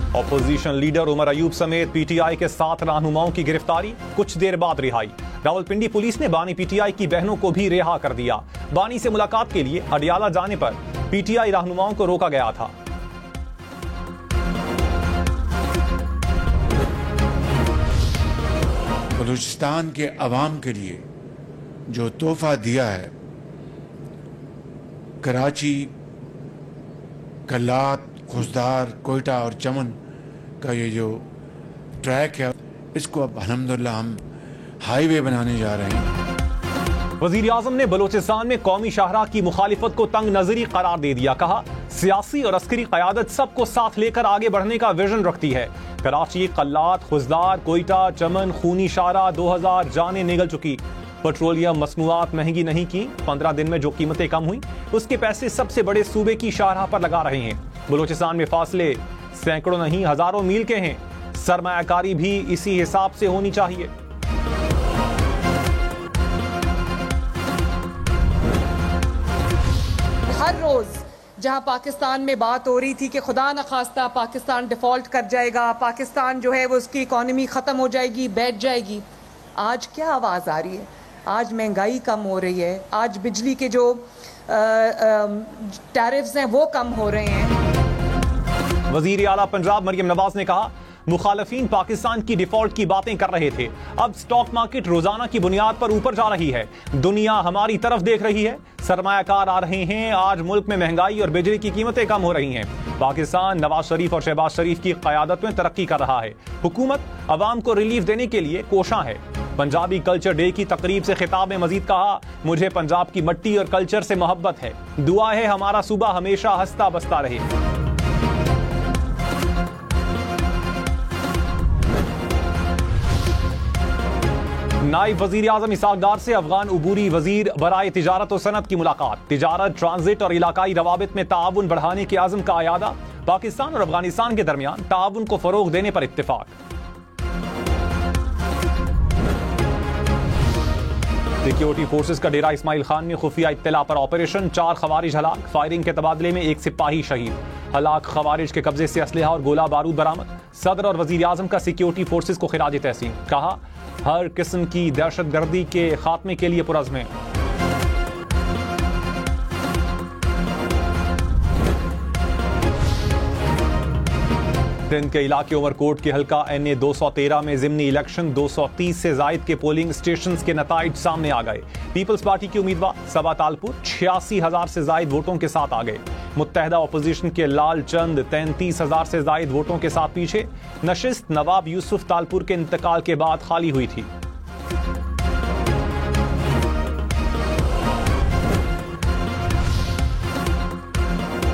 Opposition leader Umar Ayub समेत PTI के 7 रहनुमाओं की गिरफ्तारी, कुछ देर बाद रिहाई। रावलपिंडी पुलिस ने बानी पीटीआई की बहनों को भी रिहा कर दिया। बानी से मुलाकात के लिए अडियाला जाने पर पीटीआई रहनुमाओं को रोका गया था। बलूचिस्तान के अवाम के लिए जो तोहफा दिया है, कराची, कल्लात, खुशदार, कोयटा और चमन का ये जो ट्रैक है, इसको अब अल्हम्दुलिल्लाह हम हाईवे बनाने जा रहे हैं। वजीर आजम ने बलोचिस्तान में कौमी शाहराह की मुखालिफत को तंग नजरी करार दे दिया। कहा, सियासी और अस्करी क़यादत सबको साथ लेकर आगे बढ़ने का विजन रखती है। कराची, कल्लात, खुशदार, कोयटा, चमन, खूनी शाहराह 2000 जाने निगल चुकी। पेट्रोलियम मसनूआत महंगी नहीं की। 15 दिन में जो कीमतें कम हुई, उसके पैसे सबसे बड़े सूबे की शाहराह पर लगा रहे हैं। बलूचिस्तान में फासले सैकड़ों नहीं हजारों मील के हैं। सरमायाकारी भी इसी हिसाब से होनी चाहिए। हर रोज जहां पाकिस्तान में बात हो रही थी कि खुदा न खास्ता पाकिस्तान डिफॉल्ट कर जाएगा, पाकिस्तान जो है वो उसकी इकॉनमी खत्म हो जाएगी, बैठ जाएगी, आज क्या आवाज आ रही है? आज महंगाई कम हो रही है, आज बिजली के जो टैरिफ्स हैं वो कम हो रहे हैं। वजीर आला पंजाब मरियम नवाज ने कहा, मुखालफीन पाकिस्तान की डिफॉल्ट की बातें कर रहे थे, अब स्टॉक मार्केट रोजाना की बुनियाद पर ऊपर जा रही है। दुनिया हमारी तरफ देख रही है, सरमायाकार आ रहे हैं। आज मुल्क में महंगाई और बिजली की कीमतें कम हो रही हैं। पाकिस्तान नवाज शरीफ और शहबाज शरीफ की क़यादत में तरक्की कर रहा है। हुकूमत अवाम को रिलीफ देने के लिए कोशां है। पंजाबी कल्चर डे की तकरीब से खिताब में मजीद कहा, मुझे पंजाब की मट्टी और कल्चर से मोहब्बत है। दुआ है हमारा सूबा हमेशा हंसता बसता रहे। नायब वजीर आजम इसहाक डार से अफगान उबूरी वजीर बराए तिजारत और सनत की मुलाकात। तिजारत, ट्रांजिट और इलाकाई रवाबित में ताउन बढ़ाने के आज़म का अयादा। पाकिस्तान और अफगानिस्तान के दरमियान ताउन को फरोग देने पर इत्तेफाक। सिक्योरिटी फोर्सेस का डेरा इस्माइल खान में खुफिया इत्तला पर ऑपरेशन, 4 खवारिज हलाक। फायरिंग के तबादले में 1 सिपाही शहीद। हलाक खवारिज के कब्जे से असलहा और गोला बारूद बरामद। सदर और वजीर आजम का सिक्योरिटी फोर्सेस को खिराज तहसीन। कहा, हर किस्म की दहशतगर्दी के खात्मे के लिए पुरज़्म है। सिंध के इलाके उमरकोट के हल्का NA 213 में ज़िमनी इलेक्शन, 230 से जायद के पोलिंग स्टेशन के नताइज सामने आ गए। पीपल्स पार्टी के उम्मीदवार सबा तालपुर 86,000 से जायद वोटों के साथ आ गए। मुत्तहदा अपोजिशन के लाल चंद 33,000 से जायद वोटों के साथ पीछे। नशिस्त नवाब यूसुफ तालपुर के इंतकाल के बाद खाली हुई थी।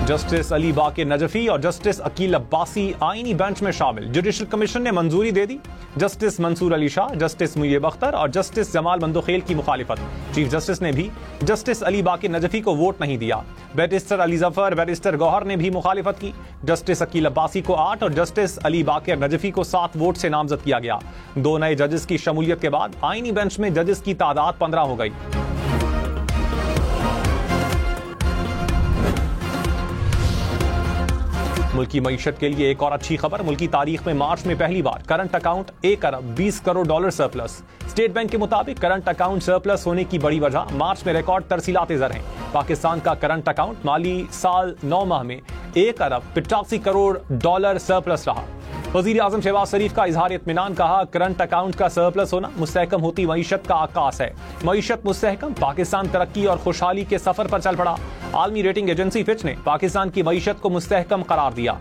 जस्टिस अली बाकर नजफी और जस्टिस अकील अब्बासी आईनी बेंच में शामिल। जुडिशल कमीशन ने मंजूरी दे दी। जस्टिस मंसूर अली शाह, जस्टिस मुयब अख्तर और जस्टिस जमाल मंदोखेल की मुखालिफत। चीफ जस्टिस ने भी जस्टिस अली बाकर नजफी को वोट नहीं दिया। बैरिस्टर अली जफर, बैरिस्टर गौहर ने भी मुखालिफत की। जस्टिस अकील अब्बासी को 8 और जस्टिस अली बाकर नजफी को 7 वोट से नामजद किया गया। 2 नए जजेस की शमूलियत के बाद आईनी बेंच में जजेस की तादाद 15 हो गई। मुल्की मईशत के लिए एक और अच्छी खबर। मुल्की तारीख में मार्च में पहली बार करंट अकाउंट 1 अरब 20 crore dollar surplus. State bank के मुताबिक करंट अकाउंट सरप्लस होने की बड़ी वजह मार्च में रिकॉर्ड तरसीलाते ज़र हैं। पाकिस्तान का करंट अकाउंट माली साल 9 माह में 1 अरब 85 करोड़ डॉलर सरप्लस रहा। वजीर आजम शहबाज शरीफ का इजहार इत्मीनान। कहा, करंट अकाउंट का सरप्लस होना मुस्तहकम होती मईशत का आकाश है। मईशत मुस्तहकम, पाकिस्तान तरक्की और खुशहाली के सफर पर चल पड़ा। आलमी रेटिंग एजेंसी फिच ने पाकिस्तान की मईशत को मुस्तहकम करार दिया।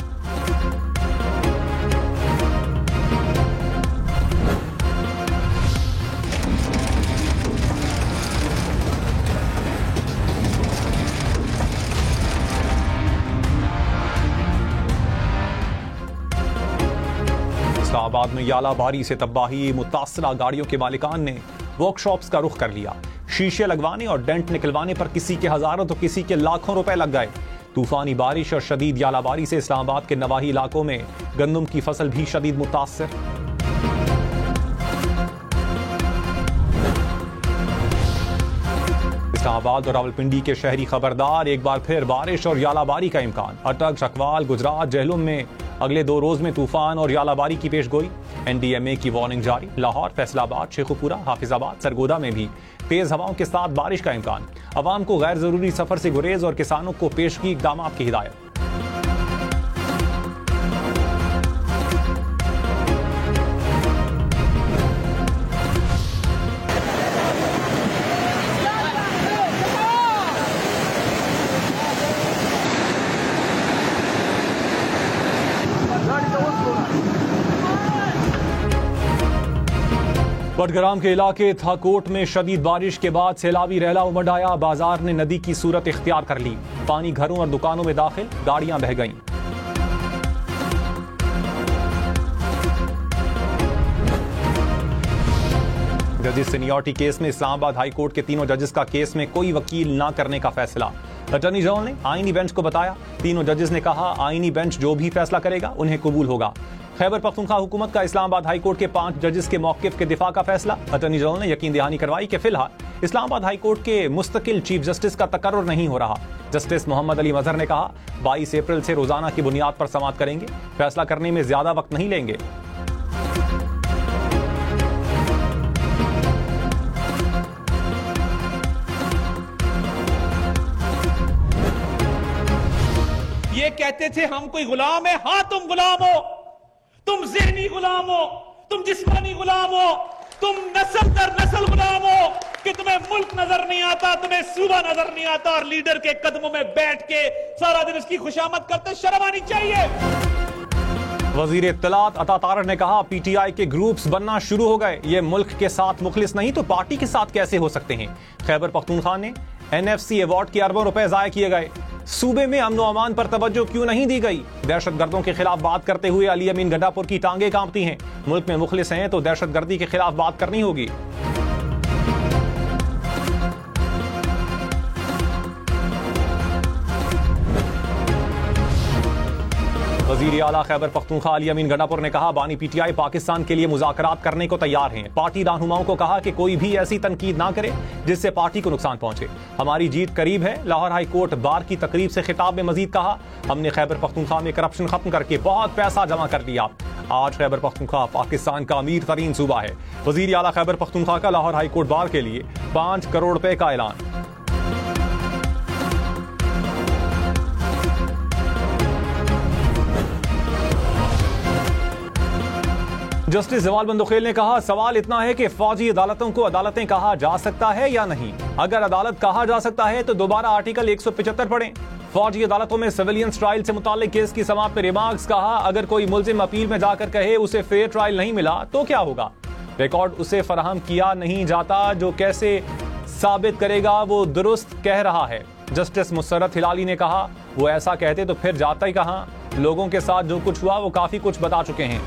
इस्लामाबाद में याला बारी से तबाही। मुतासरा गाड़ियों के मालिकान ने वर्कशॉप्स का रुख कर लिया। शीशे लगवाने और डेंट निकलवाने पर किसी के हजारों तो किसी के लाखों रुपए लग गए। तूफानी बारिश और शदीद यालाबारी से इस्लामाबाद के नवाही इलाकों में गंदम की फसल भी शदीद मुतासर। इस्लामाबाद और रावलपिंडी के शहरी खबरदार, एक बार फिर बारिश और यालाबारी का इम्कान। अटक, चकवाल, गुजरात, जहलुम में अगले 2 रोज में तूफान और यालाबारी की पेशगोई। NDMA की वार्निंग जारी। लाहौर, फैसलाबाद, शेखुपुरा, हाफिजाबाद, सरगोदा में भी तेज हवाओं के साथ बारिश का इम्कान। अवाम को गैर जरूरी सफर से गुरेज और किसानों को पेशगी इकदाम की हिदायत। बडग्राम के इलाके थाकोट में शदीद बारिश के बाद सैलाबी रैला उमड़ आया। बाजार ने नदी की सूरत इख्तियार कर ली। पानी घरों और दुकानों में दाखिल, गाड़ियां बह गईं। जजिस सीनियरिटी केस में इस्लामाबाद हाई कोर्ट के 3 जजेस का केस में कोई वकील ना करने का फैसला। अटॉर्नी जनरल ने आईनी बेंच को बताया। 3 जजेस ने कहा आईनी बेंच जो भी फैसला करेगा उन्हें कबूल होगा। खैबर पख्तूनख्वा हुकूमत का इस्लामाबाद हाई कोर्ट के 5 जजेस के मौकिफ के दिफा का फैसला। अटॉर्नी जनरल ने यकीन दहानी करवाई कि फिलहाल इस्लामाबाद हाई कोर्ट के मुस्तकिल चीफ जस्टिस का तकर्रुर नहीं हो रहा। जस्टिस मोहम्मद अली मजहर ने कहा 22 अप्रैल से रोजाना की बुनियाद पर समाअत करेंगे, फैसला करने में ज्यादा वक्त नहीं लेंगे। ये कहते थे हम कोई गुलाम है। हाँ, तुम गुलाम हो, तुम ज़हनी गुलाम हो, तुम जिस्मानी गुलाम हो, तुम नस्ल दर नस्ल गुलाम हो कि तुम्हें मुल्क नजर नहीं आता, तुम्हें सूबा नजर नहीं आता और लीडर के कदमों में बैठ के सारा दिन उसकी खुशामद करते। शर्म आनी चाहिए। वजीर इत्तलात अता तारक ने कहा PTI के ग्रुप्स बनना शुरू हो गए। ये मुल्क के साथ मुखलिस नहीं तो पार्टी के साथ कैसे हो सकते हैं। खैबर पख्तूनख्वा ने NFC अवार्ड के अरबों रुपए जाया किए गए। सूबे में अमन अमान पर तवज्जो क्यों नहीं दी गई। दहशतगर्दों के खिलाफ बात करते हुए अली अमीन गड्डापुर की टांगे कांपती हैं। मुल्क में मुखलिस हैं तो दहशतगर्दी के खिलाफ बात करनी होगी। वजीर आला खैबर पख्तूनख्वा अली अमीन गड्डापुर ने कहा बानी PTI पाकिस्तान के लिए मुज़ाकरात करने को तैयार हैं। पार्टी रहनुमाओं को कहा कि कोई भी ऐसी तनकीद ना करे जिससे पार्टी को नुकसान पहुंचे। हमारी जीत करीब है। लाहौर हाई कोर्ट बार की तकरीब से खिताब में मजीद कहा हमने खैबर पख्तूनख्वा में करप्शन खत्म करके बहुत पैसा जमा कर दिया। आज खैबर पख्तूनख्वा पाकिस्तान का अमीर तरीन सूबा है। वजीर आला खैबर पख्तूनख्वा का लाहौर हाई कोर्ट बार के लिए 5 करोड़ रुपए का ऐलान। जस्टिस जवाल बंदुखेल ने कहा सवाल इतना है कि फौजी अदालतों को अदालतें कहा जा सकता है या नहीं। अगर अदालत कहा जा सकता है तो दोबारा आर्टिकल 175 पढ़ें। फौजी अदालतों में सिविलियंस ट्रायल से मुताल्लिक केस की समाअत में रिमार्क्स कहा अगर कोई मुल्जिम अपील में जाकर कहे उसे फेयर ट्रायल नहीं मिला तो क्या होगा। रिकॉर्ड उसे फराहम किया नहीं जाता जो कैसे साबित करेगा वो दुरुस्त कह रहा है। जस्टिस मुसर्रत हिलाली ने कहा वो ऐसा कहते तो फिर जाता ही कहां। लोगों के साथ जो कुछ हुआ वो काफी कुछ बता चुके हैं।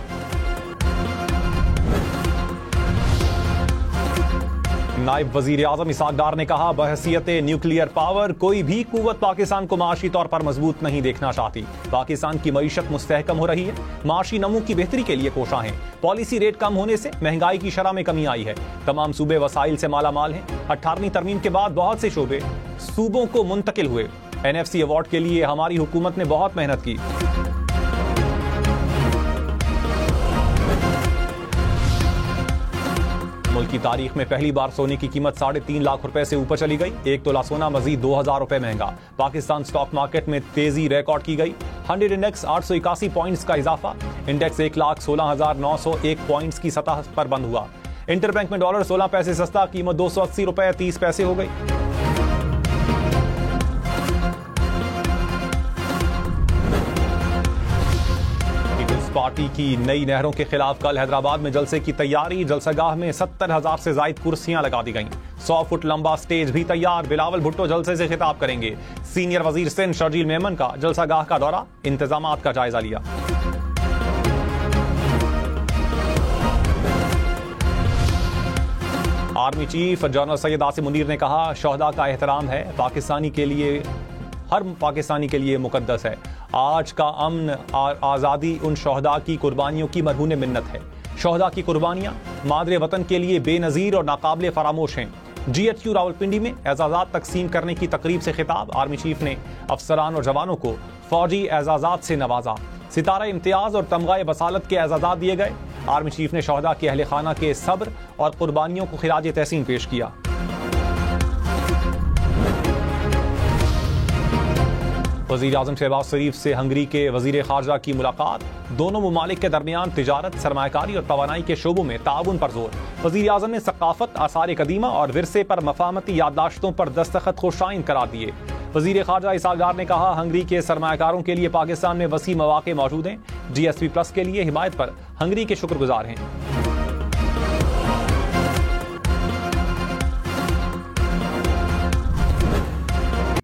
नायब वजीर आजम इसाक डार ने कहा बहसियत न्यूक्लियर पावर कोई भी कुव्वत पाकिस्तान को माशी तौर पर मजबूत नहीं देखना चाहती। पाकिस्तान की मईशत मुस्तहकम हो रही है। माशी नमू की बेहतरी के लिए कोशा है। पॉलिसी रेट कम होने से महंगाई की शरह में कमी आई है। तमाम सूबे वसाइल से मालामाल हैं। 18वीं तरमीम के बाद बहुत से शोबे सूबों को मुंतकिल हुए। NFC अवार्ड के लिए हमारी हुकूमत ने बहुत मेहनत की। मुल्क की तारीख में पहली बार सोने की कीमत 3.5 लाख रुपए से ऊपर चली गई। 1 तोला सोना मजीद 2000 रुपए महंगा। पाकिस्तान स्टॉक मार्केट में तेजी रिकॉर्ड की गई। 100 इंडेक्स 881 पॉइंट्स का इजाफा। इंडेक्स 1,16,901 पॉइंट्स की सतह पर बंद हुआ। इंटरबैंक में डॉलर 16 पैसे सस्ता, कीमत 280 रुपए 30 पैसे हो गई। पार्टी की नई नहरों के खिलाफ कल हैदराबाद में जलसे की तैयारी। जलसागाह में 70,000 से ज्यादा कुर्सियां लगा दी गईं। 100 फुट लंबा स्टेज भी तैयार। बिलावल भुट्टो जलसे से खिताब करेंगे। सीनियर वजीर सिंध शर्जील मेमन का जलसागाह का दौरा, इंतजामात का जायजा लिया। Army chief general Syed Asim Munir ने कहा शोहदा का एहतराम है पाकिस्तानी के लिए, हर पाकिस्तानी के लिए मुकद्दस है। आज का अमन और आज़ादी उन शोहदा की कुर्बानियों की मरहून मिन्नत है। शोहदा की कुर्बानियां मादरे वतन के लिए बेनज़ीर और नाकाबिले फरामोश हैं। GHQ रावलपिंडी में एजाज़ात तकसीम करने की तकरीब से खिताब। आर्मी चीफ ने अफसरान और जवानों को फौजी एजाज़ात से नवाजा। सितारा इम्तियाज और तमगा बसालत के एजाज़ात दिए गए। आर्मी चीफ ने शहदा के अहले खाना के सब्र और कुर्बानियों को खिराज तहसीन पेश किया। वज़ीर आज़म शहबाज शरीफ से हंगरी के वज़ीर ख़ारजा की मुलाकात। दोनों ममालिक के दरमियान तिजारत, सरमायाकारी और तवानाई के शोबों में ताउन पर जोर। वज़ीर आज़म ने सकाफत, आसार कदीमा और विरसे पर मफाहमती याददाश्तों पर दस्तखत खुशाइन करार दिए। वज़ीर ख़ारजा इसागार ने कहा, हंगरी के सरमायाकारों के लिए पाकिस्तान में वसी मौक़े मौजूद हैं। GSP+ के लिए हिमायत पर हंगरी के शुक्रगुजार हैं।